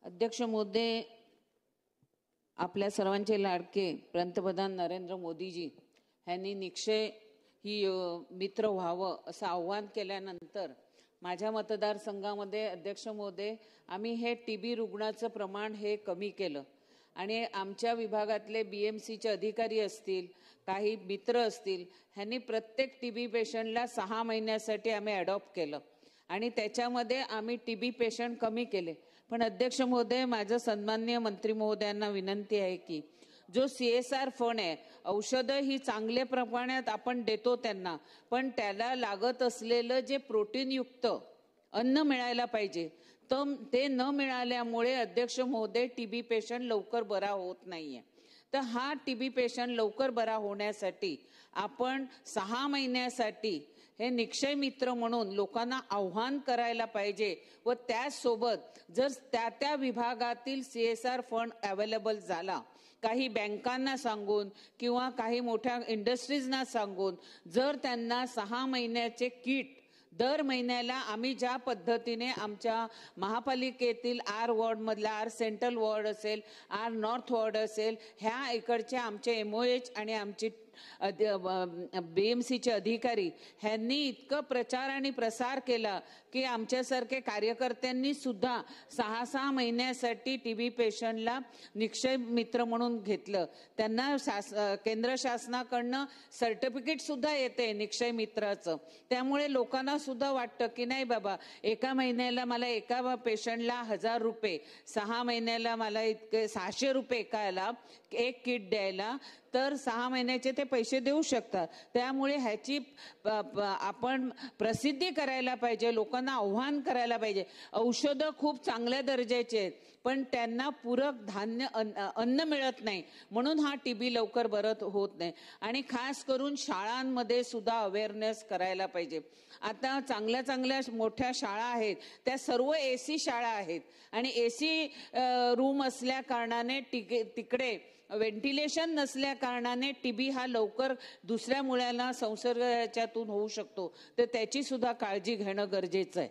अध्यक्ष महोदय, आपल्या सर्वांचे लाडके पंतप्रधान नरेंद्र मोदीजी यांनी निक्षय ही मित्र व्हावं असं आव्हान केल्यानंतर माझ्या मतदारसंघामध्ये अध्यक्ष महोदय आम्ही हे टीबी रुग्णाचं प्रमाण हे कमी केलं आणि आमच्या विभागातले बीएमसीचे अधिकारी असतील, काही मित्र असतील, ह्यांनी प्रत्येक टीबी पेशंटला 6 महिन्यासाठी आम्ही अडॉप्ट केलं आणि त्याच्यामध्ये आम्ही टीबी पेशंट कमी केले। पण अध्यक्ष महोदय, माझं सन्माननीय मंत्री महोदयांना विनंती आहे की जो सीएसआर फंड आहे, औषधं ही चांगल्या प्रमाणात आपण देतो त्यांना, पण त्याला लागत असलेलं जे प्रोटीन युक्त अन्न मिळायला पाहिजे तर ते न मिळाल्यामुळे अध्यक्ष महोदय टीबी पेशंट लवकर बरा होत नाहीये। तर हा टीबी पेशंट लवकर बरा होण्यासाठी आपण 6 महिन्यासाठी हे निक्षय मित्र म्हणून लोकांना आव्हान करायला पाहिजे व त्यासोबत जर त्या विभागातील सीएसआर फंड अवेलेबल झाला, काही बँकांना सांगून किंवा काही मोठ्या इंडस्ट्रीजना सांगून जर त्यांना 6 महिन्याचे किट दर महिन्याला आम्ही ज्या पद्धतीने आमच्या महापालिकेतील आर वॉर्ड मधला आर सेंट्रल वॉर्ड असेल, आर नॉर्थ वॉर्ड असेल, ह्या इकडचे आमचे एमओएच आणि आमचे बीएमसीचे अधिकारी ह्यांनी इतकं प्रचार आणि प्रसार केला की आमच्यासारखे कार्यकर्त्यांनी सुद्धा 6 महिन्यासाठी टीबी पेशंटला निक्षय मित्र म्हणून घेतलं। त्यांना केंद्र शासनाकडनं सर्टिफिकेट सुद्धा येते निक्षय मित्राचं। त्यामुळे लोकांना सुद्धा वाटतं की नाही बाबा, एका महिन्याला मला एका पेशंटला 1000 रुपये, 6 महिन्याला मला इतके 600 रुपये एकाला एक किट द्यायला, तर 6 महिन्याचे ते पैसे देऊ शकतात। त्यामुळे ह्याची आपण प्रसिद्धी करायला पाहिजे, लोकांना आव्हान करायला पाहिजे। औषधं खूप चांगल्या दर्जाचे आहेत पण त्यांना पूरक धान्य अन्न मिळत नाही, म्हणून हा टीबी लवकर बरं होत नाही। आणि खास करून शाळांमध्ये सुद्धा अवेअरनेस करायला पाहिजे। आता चांगल्या मोठ्या शाळा आहेत, त्या सर्व एसी शाळा आहेत आणि एसी रूम असल्या कारणाने तिकडे व्हेंटिलेशन नसल्या कारणाने टीबी हा लवकर दुसऱ्या मुलांना संसर्ग याच्यातून होऊ शकतो, तर त्याची सुद्धा काळजी घेणं गरजेचं आहे।